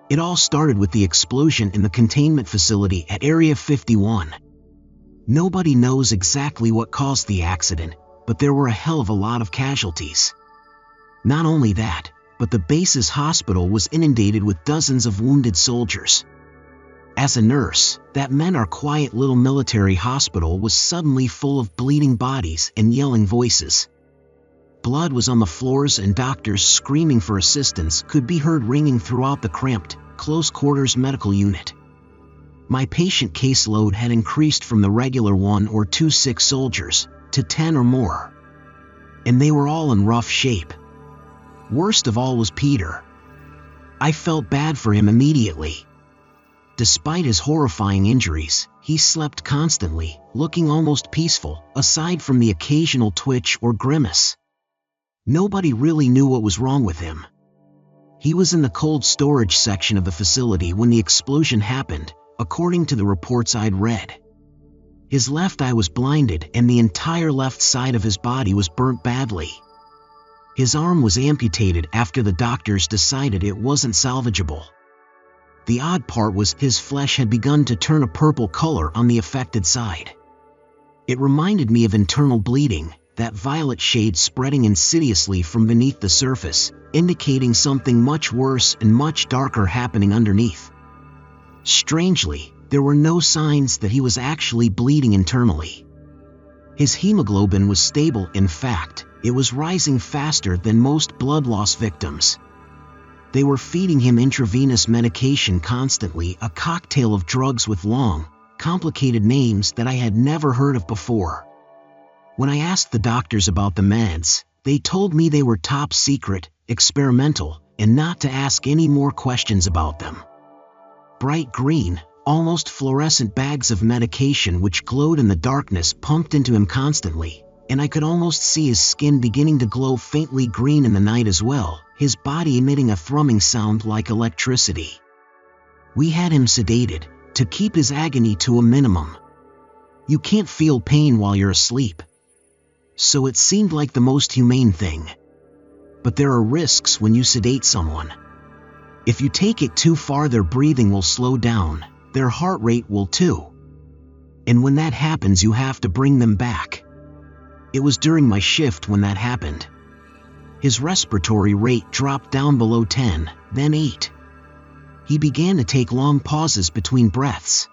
It all started with the explosion in the containment facility at Area 51. Nobody knows exactly what caused the accident, but there were a hell of a lot of casualties. Not only that, but the base's hospital was inundated with dozens of wounded soldiers. As a nurse, that meant our quiet little military hospital was suddenly full of bleeding bodies and yelling voices. Blood was on the floors and doctors screaming for assistance could be heard ringing throughout the cramped, close-quarters medical unit. My patient caseload had increased from the regular 1 or 2 sick soldiers to 10 or more. And they were all in rough shape. Worst of all was Peter. I felt bad for him immediately. Despite his horrifying injuries, he slept constantly, looking almost peaceful, aside from the occasional twitch or grimace. Nobody really knew what was wrong with him. He was in the cold storage section of the facility when the explosion happened, according to the reports I'd read. His left eye was blinded and the entire left side of his body was burnt badly. His arm was amputated after the doctors decided it wasn't salvageable. The odd part was his flesh had begun to turn a purple color on the affected side. It reminded me of internal bleeding, that violet shade spreading insidiously from beneath the surface, indicating something much worse and much darker happening underneath. Strangely, there were no signs that he was actually bleeding internally. His hemoglobin was stable. In fact, it was rising faster than most blood loss victims. They were feeding him intravenous medication constantly, a cocktail of drugs with long, complicated names that I had never heard of before. When I asked the doctors about the meds, they told me they were top secret, experimental, and not to ask any more questions about them. Bright green, almost fluorescent bags of medication which glowed in the darkness pumped into him constantly, and I could almost see his skin beginning to glow faintly green in the night as well, his body emitting a thrumming sound like electricity. We had him sedated, to keep his agony to a minimum. You can't feel pain while you're asleep. So it seemed like the most humane thing. But there are risks when you sedate someone. If you take it too far, their breathing will slow down, their heart rate will too. And when that happens, you have to bring them back. It was during my shift when that happened. His respiratory rate dropped down below 10, then 8. He began to take long pauses between breaths.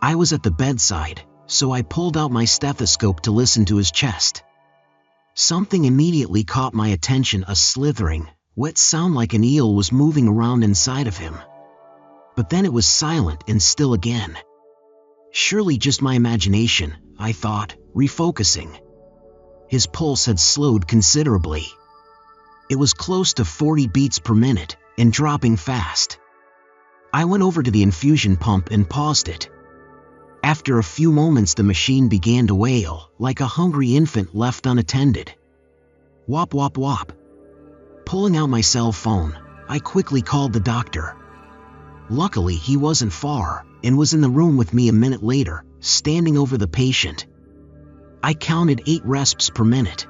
I was at the bedside, so I pulled out my stethoscope to listen to his chest. Something immediately caught my attention, a slithering, wet sound like an eel was moving around inside of him. But then it was silent and still again. Surely just my imagination, I thought, refocusing. His pulse had slowed considerably. It was close to 40 beats per minute, and dropping fast. I went over to the infusion pump and paused it. After a few moments the machine began to wail, like a hungry infant left unattended. Wop wop wop. Pulling out my cell phone, I quickly called the doctor. Luckily he wasn't far, and was in the room with me a minute later, standing over the patient. I counted 8 resps per minute.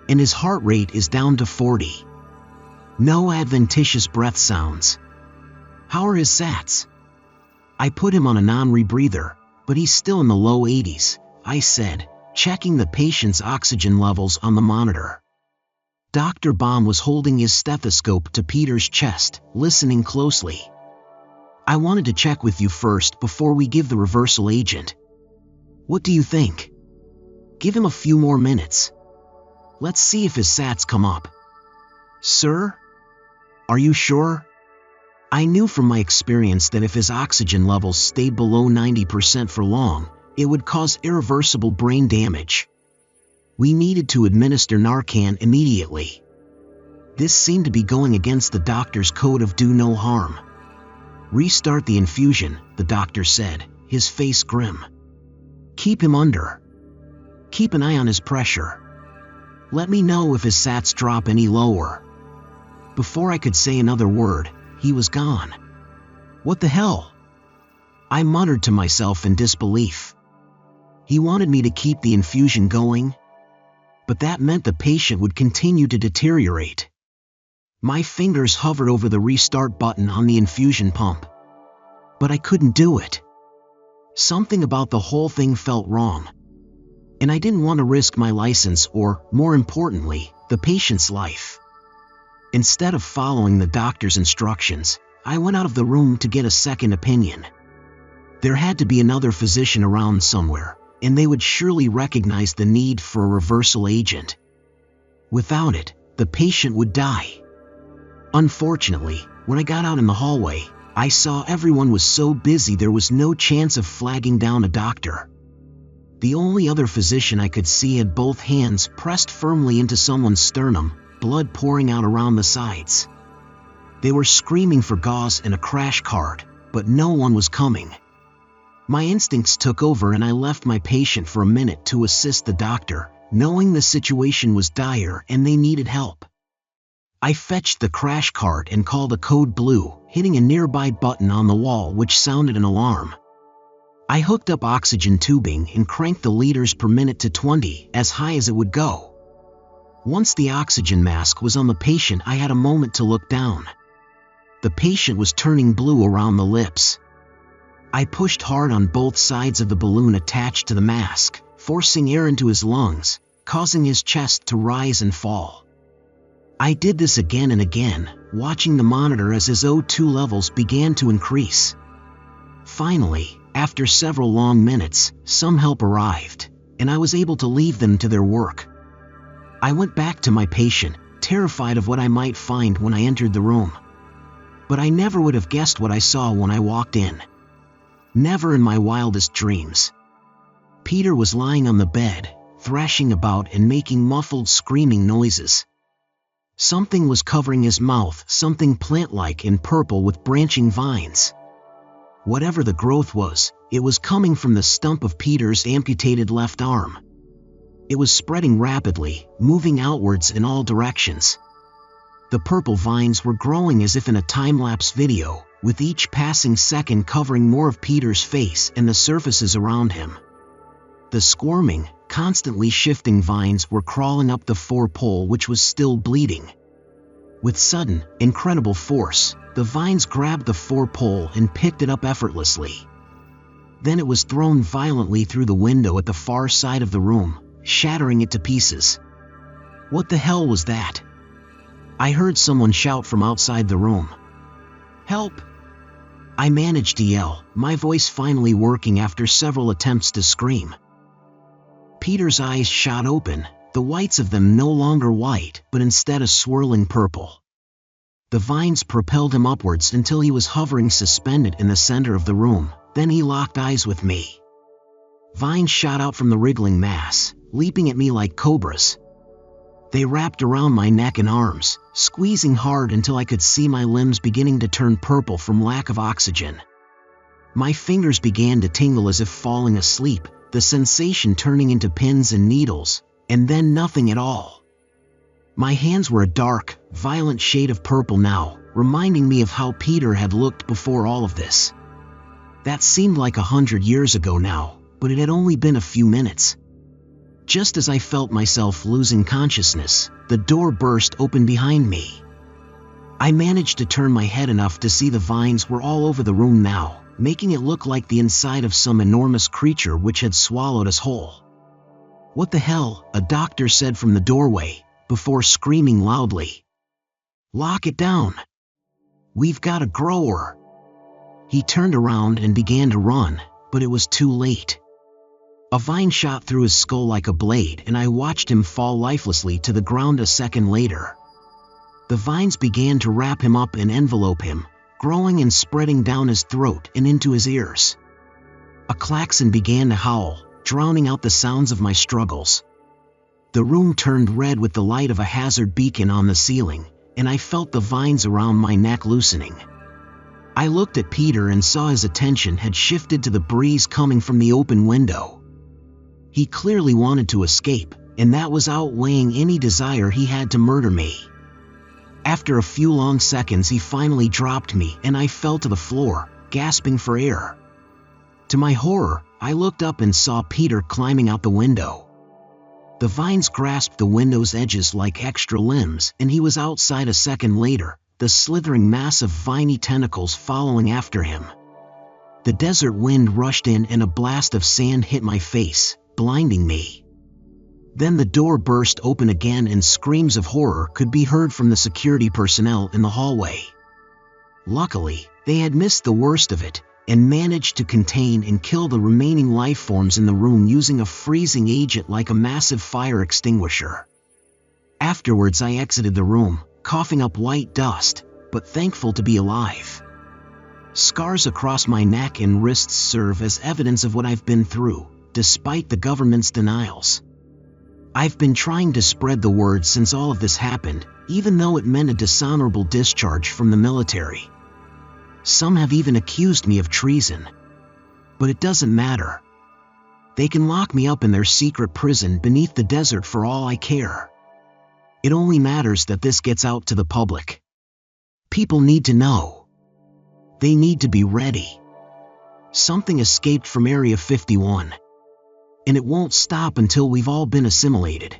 And his heart rate is down to 40. No adventitious breath sounds. How are his sats? I put him on a non-rebreather, but he's still in the low 80s, I said, checking the patient's oxygen levels on the monitor. Dr. Baum was holding his stethoscope to Peter's chest, listening closely. I wanted to check with you first before we give the reversal agent. What do you think? Give him a few more minutes. Let's see if his sats come up. Sir? Are you sure? I knew from my experience that if his oxygen levels stayed below 90% for long, it would cause irreversible brain damage. We needed to administer Narcan immediately. This seemed to be going against the doctor's code of do no harm. Restart the infusion, the doctor said, his face grim. Keep him under. Keep an eye on his pressure. Let me know if his sats drop any lower. Before I could say another word, he was gone. What the hell? I muttered to myself in disbelief. He wanted me to keep the infusion going, but that meant the patient would continue to deteriorate. My fingers hovered over the restart button on the infusion pump. But I couldn't do it. Something about the whole thing felt wrong. And I didn't want to risk my license or, more importantly, the patient's life. Instead of following the doctor's instructions, I went out of the room to get a second opinion. There had to be another physician around somewhere, and they would surely recognize the need for a reversal agent. Without it, the patient would die. Unfortunately, when I got out in the hallway, I saw everyone was so busy there was no chance of flagging down a doctor. The only other physician I could see had both hands pressed firmly into someone's sternum, blood pouring out around the sides. They were screaming for gauze and a crash cart, but no one was coming. My instincts took over and I left my patient for a minute to assist the doctor, knowing the situation was dire and they needed help. I fetched the crash cart and called a code blue, hitting a nearby button on the wall which sounded an alarm. I hooked up oxygen tubing and cranked the liters per minute to 20, as high as it would go. Once the oxygen mask was on the patient, I had a moment to look down. The patient was turning blue around the lips. I pushed hard on both sides of the balloon attached to the mask, forcing air into his lungs, causing his chest to rise and fall. I did this again and again, watching the monitor as his O2 levels began to increase. Finally, after several long minutes, some help arrived, and I was able to leave them to their work. I went back to my patient, terrified of what I might find when I entered the room. But I never would have guessed what I saw when I walked in. Never in my wildest dreams. Peter was lying on the bed, thrashing about and making muffled screaming noises. Something was covering his mouth, something plant-like and purple with branching vines. Whatever the growth was, it was coming from the stump of Peter's amputated left arm. It was spreading rapidly, moving outwards in all directions. The purple vines were growing as if in a time-lapse video, with each passing second covering more of Peter's face and the surfaces around him. The squirming, constantly shifting vines were crawling up the forepole which was still bleeding. With sudden, incredible force, the vines grabbed the forepole and picked it up effortlessly. Then it was thrown violently through the window at the far side of the room, shattering it to pieces. What the hell was that? I heard someone shout from outside the room. "Help!" I managed to yell, my voice finally working after several attempts to scream. Peter's eyes shot open, the whites of them no longer white, but instead a swirling purple. The vines propelled him upwards until he was hovering suspended in the center of the room, then he locked eyes with me. Vines shot out from the wriggling mass, leaping at me like cobras. They wrapped around my neck and arms, squeezing hard until I could see my limbs beginning to turn purple from lack of oxygen. My fingers began to tingle as if falling asleep, the sensation turning into pins and needles, and then nothing at all. My hands were a dark, violent shade of purple now, reminding me of how Peter had looked before all of this. That seemed like 100 years ago now, but it had only been a few minutes. Just as I felt myself losing consciousness, the door burst open behind me. I managed to turn my head enough to see the vines were all over the room now, making it look like the inside of some enormous creature which had swallowed us whole. "What the hell?" a doctor said from the doorway, before screaming loudly. "Lock it down! We've got a grower!" He turned around and began to run, but it was too late. A vine shot through his skull like a blade and I watched him fall lifelessly to the ground a second later. The vines began to wrap him up and envelope him, growing and spreading down his throat and into his ears. A klaxon began to howl, drowning out the sounds of my struggles. The room turned red with the light of a hazard beacon on the ceiling, and I felt the vines around my neck loosening. I looked at Peter and saw his attention had shifted to the breeze coming from the open window. He clearly wanted to escape, and that was outweighing any desire he had to murder me. After a few long seconds he finally dropped me and I fell to the floor, gasping for air. To my horror, I looked up and saw Peter climbing out the window. The vines grasped the window's edges like extra limbs, and he was outside a second later, the slithering mass of viney tentacles following after him. The desert wind rushed in and a blast of sand hit my face, blinding me. Then the door burst open again and screams of horror could be heard from the security personnel in the hallway. Luckily, they had missed the worst of it, and managed to contain and kill the remaining life forms in the room using a freezing agent like a massive fire extinguisher. Afterwards I exited the room, coughing up white dust, but thankful to be alive. Scars across my neck and wrists serve as evidence of what I've been through, despite the government's denials. I've been trying to spread the word since all of this happened, even though it meant a dishonorable discharge from the military. Some have even accused me of treason. But it doesn't matter. They can lock me up in their secret prison beneath the desert for all I care. It only matters that this gets out to the public. People need to know. They need to be ready. Something escaped from Area 51. And it won't stop until we've all been assimilated.